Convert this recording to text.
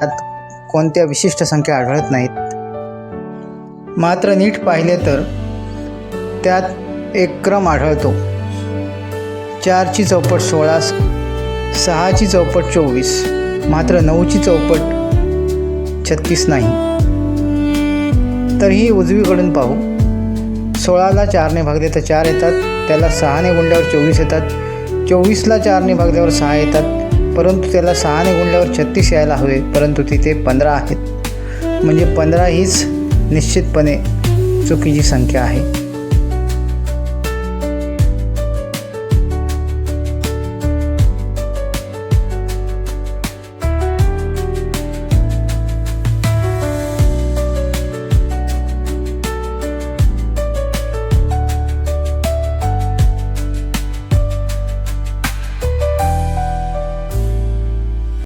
त्यात कोणत्या विशिष्ट संख्या आढळत नाहीत. मात्र नीट पाहिले तर त्यात एक क्रम आढळतो. 4ची चौपट 16, 6ची चौपट 24, मात्र 9ची चौपट 36 नाही. तर ही उजवीकडून पाहू. 16ला 4ने भागले तर 4 येतात, त्याला 6ने गुणल्यावर 24 येतात. 24ला 4ने भागल्यावर 6 येतात, परंतु त्याला 6ने गुणल्यावर 36 यायला हवे, परंतु तिथे 15 आहेत. म्हणजे 15 हीच निश्चितपणे चुकीची संख्या आहे.